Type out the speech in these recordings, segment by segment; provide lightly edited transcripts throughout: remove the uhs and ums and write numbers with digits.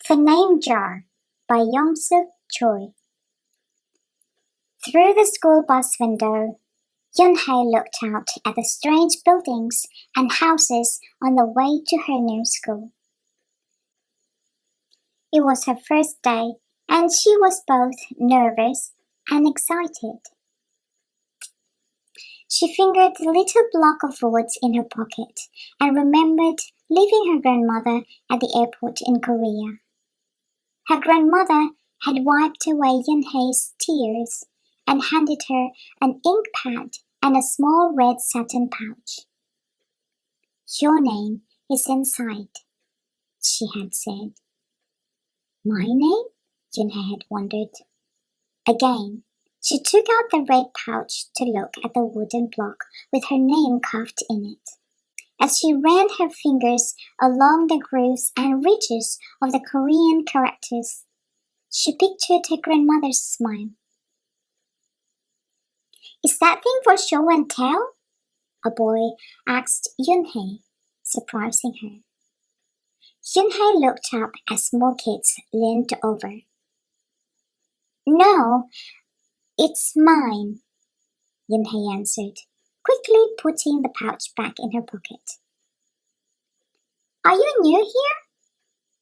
The Name Jar by Yangsook Choi. Through the school bus window, Yunhei looked out at the strange buildings and houses on the way to her new school. It was her first day, and she was both nervous and excited. She fingered the little block of wood in her pocket and remembered leaving her grandmother at the airport in Korea. Her grandmother had wiped away Yunhei's tears and handed her an ink pad and a small red satin pouch. "Your name is inside," she had said. "My name?" Yunhei had wondered. Again, she took out the red pouch to look at the wooden block with her name carved in it. As she ran her fingers along the grooves and ridges of the Korean characters, she pictured her grandmother's smile. "Is that thing for show and tell?" a boy asked Yunhei, surprising her. Yunhei looked up as more kids leaned over. "No, it's mine," Yunhei answered, quickly putting the pouch back in her pocket. "Are you new here?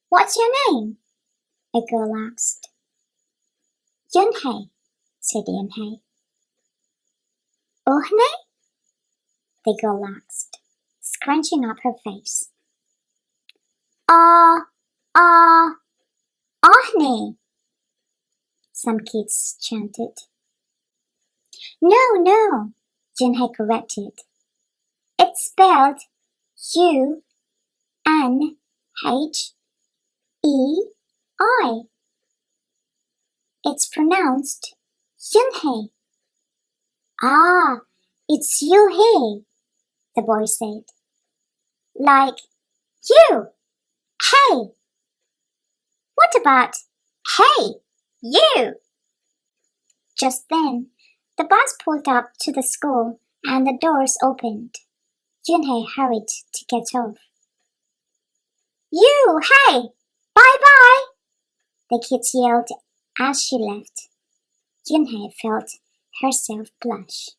What's your name?" a girl asked. "Yunhei," said Yunhei. "Ohne?" the girl asked, scrunching up her face. Ohne," some kids chanted. No, Yunhei corrected. "It's spelled U-N-H-E-I. It's pronounced Yunhei." "Ah, it's you-hei," the boy said. "Like you, hey." "What about hey, you?" Just then, the bus pulled up to the school and the doors opened. Yunhei hurried to get off. "You, hey, bye-bye," the kids yelled as she left. Yunhei felt herself blush.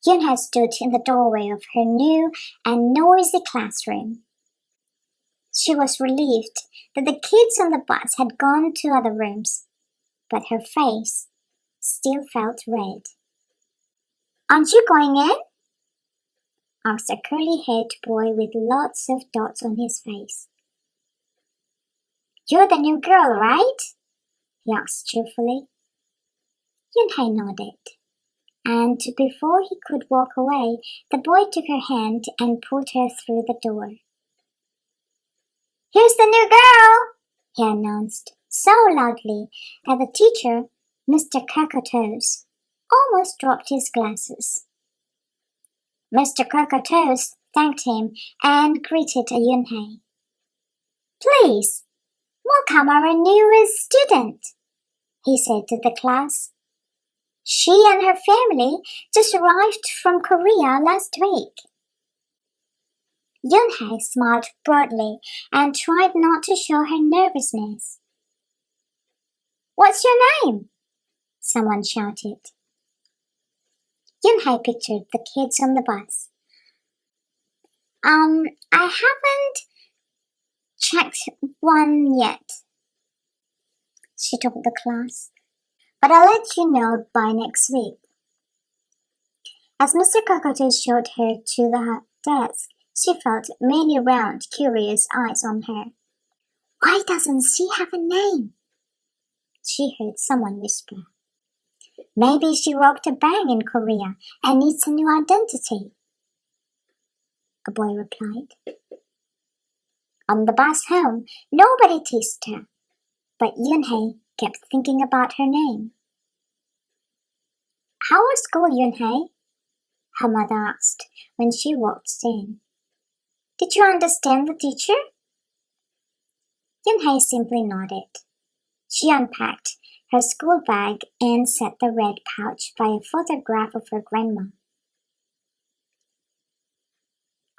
Yunhei stood in the doorway of her new and noisy classroom. She was relieved that the kids on the bus had gone to other rooms, but her face still felt red. "Aren't you going in?" asked a curly-haired boy with lots of dots on his face. "You're the new girl, right?" he asked cheerfully. Yunhei nodded, and before he could walk away, the boy took her hand and pulled her through the door. "Here's the new girl," he announced so loudly that the teacher, Mr. Cockatoes, almost dropped his glasses. Mr. Cockatoes thanked him and greeted Yunhei. "Please, welcome our newest student," he said to the class. "She and her family just arrived from Korea last week." Yunhei smiled broadly and tried not to show her nervousness. "What's your name?" someone shouted. Yunhei pictured the kids on the bus. I haven't checked one yet," she told the class, "but I'll let you know by next week." As Mr. Cockatoo showed her to the desk, she felt many round, curious eyes on her. "Why doesn't she have a name?" she heard someone whisper. "Maybe she robbed a bank in Korea and needs a new identity," a boy replied. On the bus home, nobody teased her, but Yunhei kept thinking about her name. "How was school, Yunhei?" her mother asked when she walked in. "Did you understand the teacher?" Yunhei simply nodded. She unpacked her school bag and set the red pouch by a photograph of her grandma.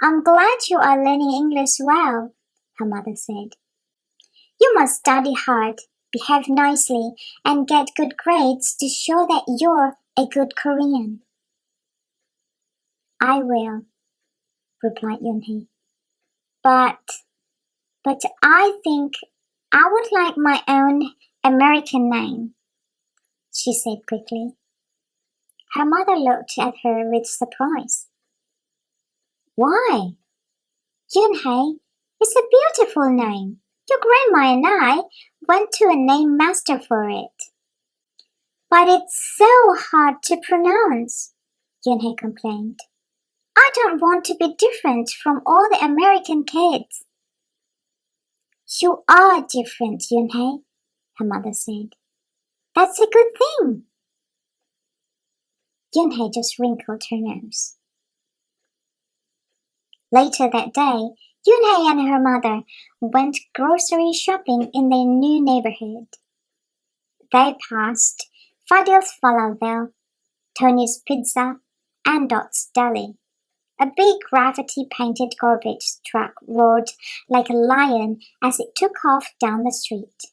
"I'm glad you are learning English well," her mother said. You must study hard, behave nicely, and get good grades to show that you're a good Korean. I will, replied Yunhei. But I think I would like my own American name, she said quickly. Her mother looked at her with surprise. Why? Yunhei, it's a beautiful name. Your grandma and I went to a name master for it. But it's so hard to pronounce, Yunhei complained. I don't want to be different from all the American kids. You are different, Yunhei, her mother said. That's a good thing. Yunhei just wrinkled her nose. Later that day, Yunhei and her mother went grocery shopping in their new neighborhood. They passed Fadil's Falafel, Tony's Pizza, and Dot's Deli. A big gravity-painted garbage truck roared like a lion as it took off down the street.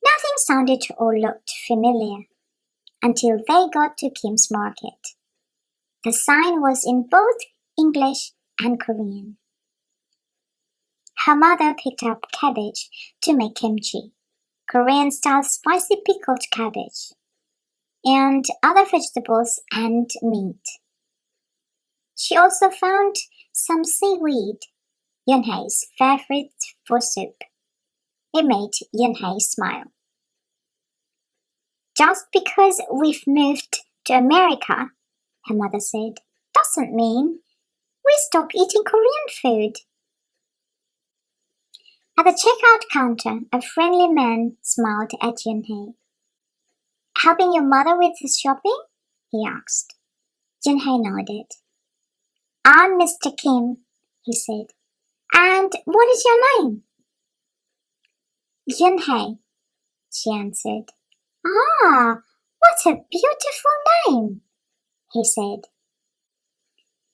Nothing sounded or looked familiar until they got to Kim's Market. The sign was in both English and Korean. Her mother picked up cabbage to make kimchi, Korean-style spicy pickled cabbage, and other vegetables and meat. She also found some seaweed, Yunhei's favorite for soup. It made Yunhei smile. Just because we've moved to America, her mother said, doesn't mean we stop eating Korean food. At the checkout counter, a friendly man smiled at Yunhei. Helping your mother with the shopping? He asked. Yunhei nodded. I'm Mr. Kim, he said. And what is your name? Yunhei, she answered. Ah, what a beautiful name, he said.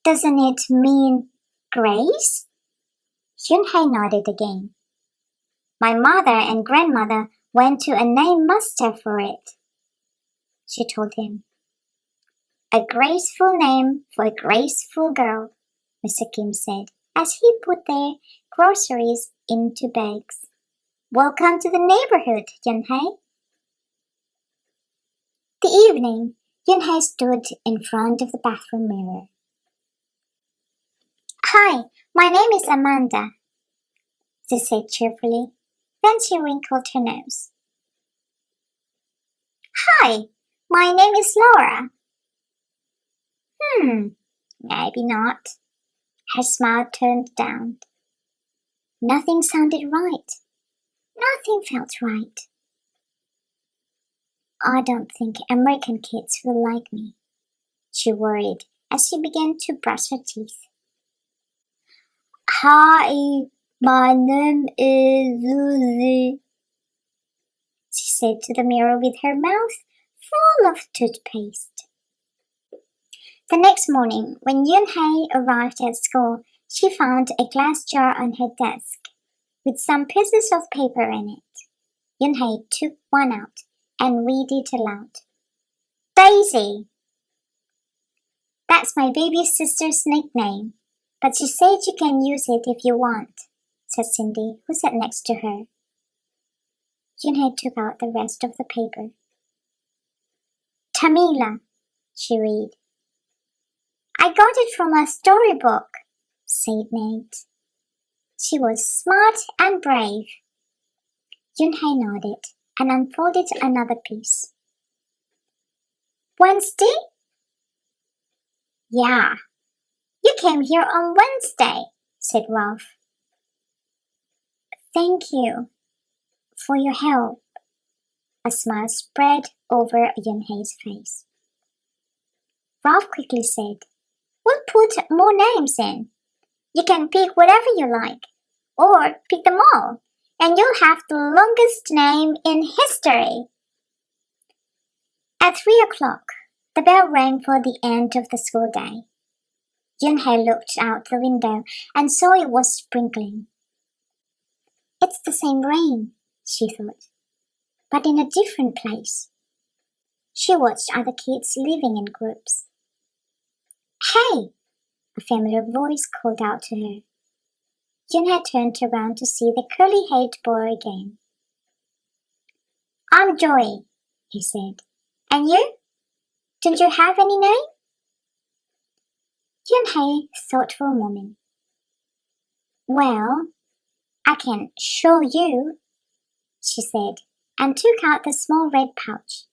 Doesn't it mean grace? Yunhei nodded again. My mother and grandmother went to a name master for it, she told him. A graceful name for a graceful girl, Mr. Kim said as he put their groceries into bags. Welcome to the neighborhood, Yunhei. The evening, Yunhei stood in front of the bathroom mirror. Hi, my name is Amanda, she said cheerfully. Then she wrinkled her nose. Hi, my name is Laura. Maybe not. Her smile turned down. Nothing sounded right. Nothing felt right. I don't think American kids will like me, she worried as she began to brush her teeth. Hi, my name is Susie, she said to the mirror with her mouth full of toothpaste. The next morning, when Yunhei arrived at school, she found a glass jar on her desk with some pieces of paper in it. Yunhei took one out and read it aloud. Daisy! That's my baby sister's nickname, but she said you can use it if you want, said Cindy, who sat next to her. Yunhei took out the rest of the paper. Tamila, she read. I got it from a storybook, said Nate. She was smart and brave. Yunhei nodded and unfolded another piece. Wednesday? Yeah. You came here on Wednesday, said Ralph. Thank you for your help. A smile spread over Yunhei's face. Ralph quickly said, We'll put more names in. You can pick whatever you like, or pick them all, and you'll have the longest name in history. At 3 o'clock, the bell rang for the end of the school day. Yunhei looked out the window and saw it was sprinkling. It's the same rain, she thought, but in a different place. She watched other kids living in groups. Hey! A familiar voice called out to her. Yunhei turned around to see the curly-haired boy again. I'm Joy, he said. And you? Don't you have any name? Yunhei thought for a moment. Well, I can show you, she said, and took out the small red pouch.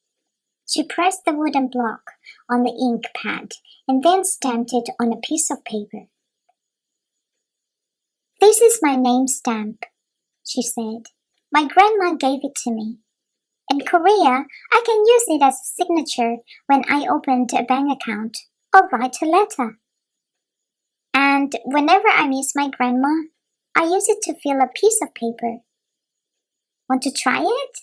She pressed the wooden block on the ink pad and then stamped it on a piece of paper. This is my name stamp, she said. My grandma gave it to me. In Korea, I can use it as a signature when I open a bank account or write a letter. And whenever I miss my grandma, I use it to fill a piece of paper. Want to try it?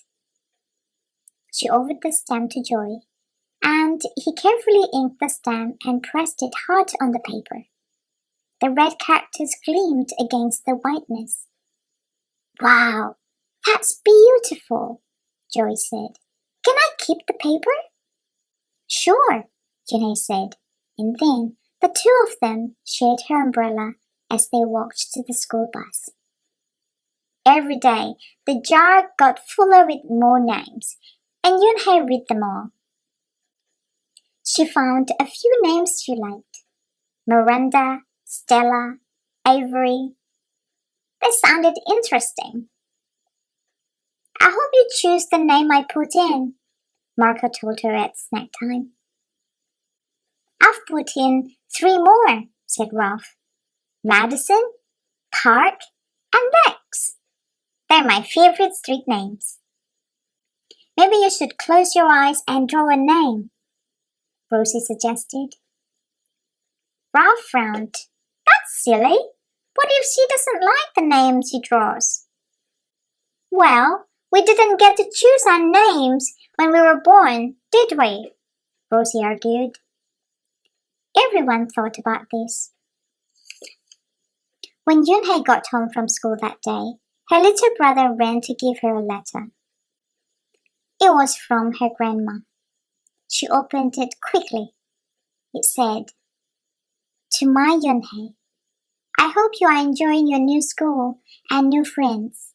She offered the stamp to Joy, and he carefully inked the stamp and pressed it hard on the paper. The red characters gleamed against the whiteness. Wow, that's beautiful, Joy said. Can I keep the paper? Sure, Junhei said, and then the two of them shared her umbrella as they walked to the school bus. Every day, the jar got fuller with more names, and Yunhei read them all. She found a few names she liked. Miranda, Stella, Avery. They sounded interesting. I hope you choose the name I put in, Marco told her at snack time. I've put in 3 more, said Ralph. Madison, Park, and Rex. They're my favorite street names. Maybe you should close your eyes and draw a name, Rosie suggested. Ralph frowned. That's silly. What if she doesn't like the names he draws? Well, we didn't get to choose our names when we were born, did we? Rosie argued. Everyone thought about this. When Yunhei got home from school that day, her little brother ran to give her a letter. It was from her grandma. She opened it quickly. It said, To my Yunhei, I hope you are enjoying your new school and new friends.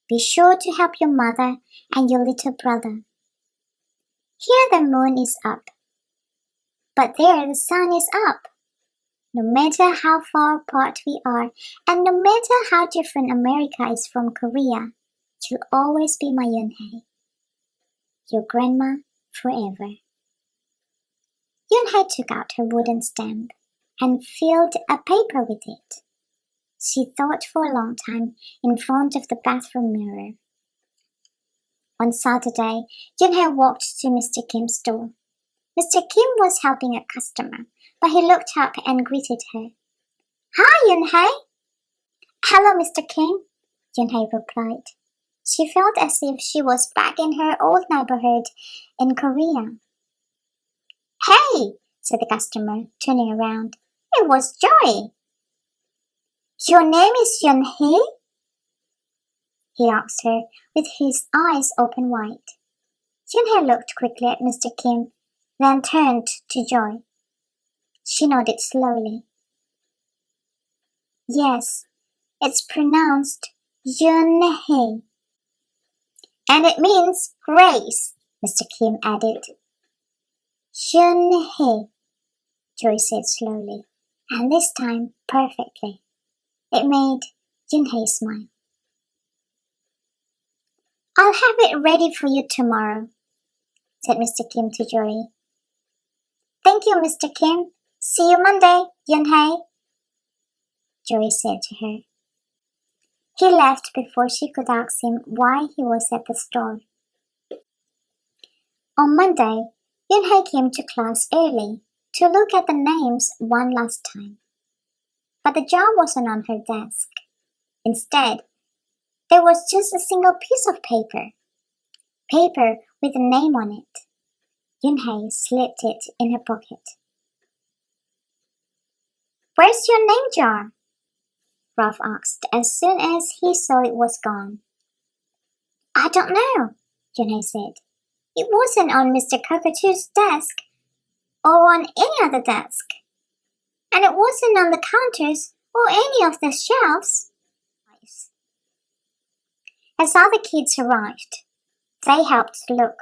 Be sure to help your mother and your little brother. Here the moon is up, but there the sun is up. No matter how far apart we are, and no matter how different America is from Korea, you'll always be my Yunhei. Your grandma forever. Yunhei took out her wooden stamp and filled a paper with it. She thought for a long time in front of the bathroom mirror. On Saturday, Yunhei walked to Mr. Kim's store. Mr. Kim was helping a customer, but he looked up and greeted her. Hi, Yunhei. Hello, Mr. Kim, Yunhei replied. She felt as if she was back in her old neighborhood in Korea. Hey, said the customer, turning around. It was Joy. Your name is Yunhei? He asked her, with his eyes open wide. Yunhei looked quickly at Mr. Kim, then turned to Joy. She nodded slowly. Yes, it's pronounced Yunhei. And it means grace, Mr. Kim added. Yunhei, Joy said slowly, and this time perfectly. It made Yunhei smile. I'll have it ready for you tomorrow, said Mr. Kim to Joy. Thank you, Mr. Kim. See you Monday, Yunhei, Joy said to her. He left before she could ask him why he was at the store. On Monday, Yunhei came to class early to look at the names one last time. But the jar wasn't on her desk. Instead, there was just a single piece of paper with a name on it. Yunhei slipped it in her pocket. Where's your name jar? Ralph asked as soon as he saw it was gone. I don't know, Junhei said. It wasn't on Mr. Cockatoo's desk or on any other desk. And it wasn't on the counters or any of the shelves. As other kids arrived, they helped look.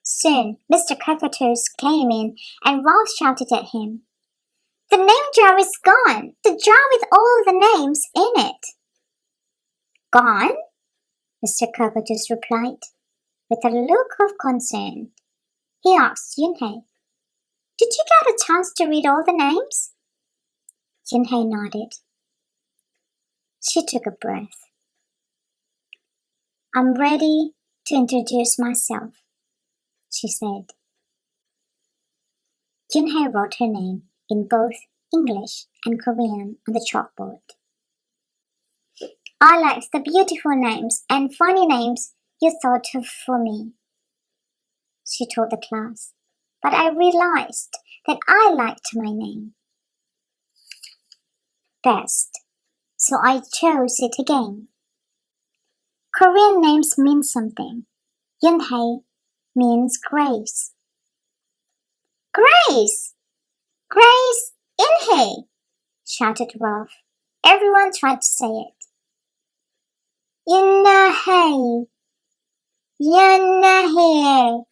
Soon, Mr. Cockatoos came in and Ralph shouted at him. The name jar is gone! The jar with all the names in it! Gone? Mr. Cockatoos replied, with a look of concern. He asked Junhei, Did you get a chance to read all the names? Junhei nodded. She took a breath. I'm ready to introduce myself, she said. Junhei wrote her name in both English and Korean on the chalkboard. I liked the beautiful names and funny names you thought of for me, she told the class, but I realized that I liked my name best, so I chose it again. Korean names mean something. Junhei means grace. Grace! Grace Inhei! Shouted Ralph. Everyone tried to say it. Yunahei! Yunahei!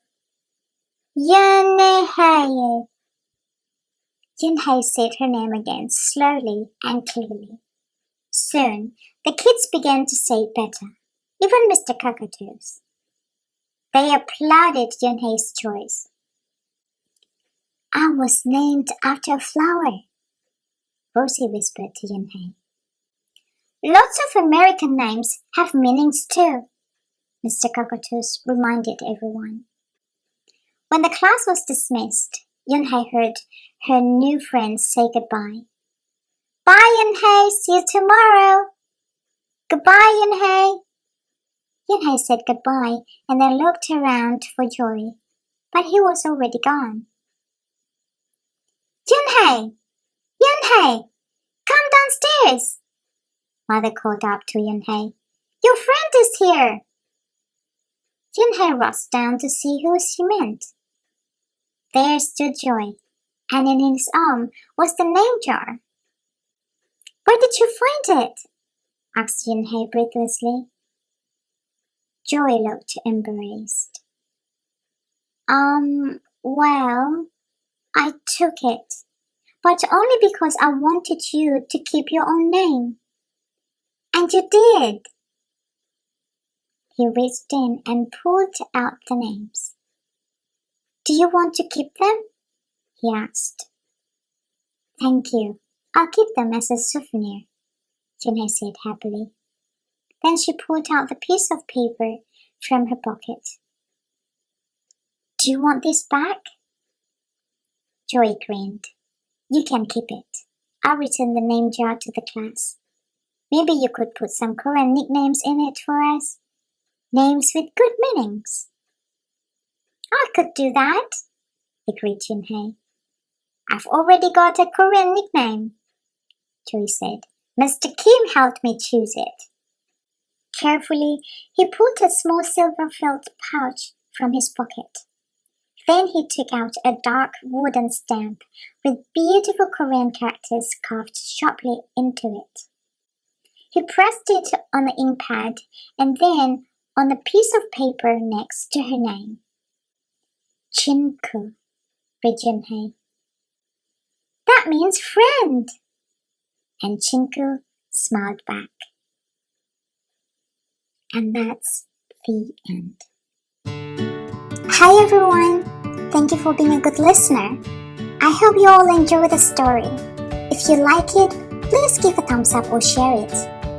Yunahei! Junhei said her name again, slowly and clearly. Soon, the kids began to say it better, even Mr. Cockatoos. They applauded Junhei's choice. I was named after a flower, Rosie whispered to Junhei. Lots of American names have meanings too, Mr. Cockatoos reminded everyone. When the class was dismissed, Junhei heard her new friends say goodbye. Bye, Junhei. See you tomorrow. Goodbye, Junhei. Junhei said goodbye and then looked around for Joy, but he was already gone. Junhei! Junhei! Come downstairs! Mother called up to Junhei. Your friend is here! Junhei rushed down to see who she meant. There stood Joy, and in his arm was the name jar. Where did you find it? Asked Junhei breathlessly. Joy looked embarrassed. Well, I took it, but only because I wanted you to keep your own name. And you did. He reached in and pulled out the names. Do you want to keep them? He asked. Thank you. I'll keep them as a souvenir, Junhei said happily. Then she pulled out the piece of paper from her pocket. Do you want this back? Joy grinned. You can keep it. I'll return the name jar to the class. Maybe you could put some Korean nicknames in it for us. Names with good meanings. I could do that, agreed Junhei. I've already got a Korean nickname, Joy said. Mr. Kim helped me choose it. Carefully, he pulled a small silver felt pouch from his pocket. Then he took out a dark wooden stamp with beautiful Korean characters carved sharply into it. He pressed it on the ink pad and then on the piece of paper next to her name. Chinku, read Junhei. That means friend. And Chinku smiled back. And that's the end. Hi everyone! Thank you for being a good listener. I hope you all enjoy the story. If you like it, please give a thumbs up or share it.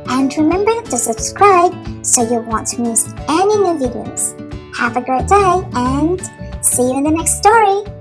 And remember to subscribe so you won't miss any new videos. Have a great day and see you in the next story.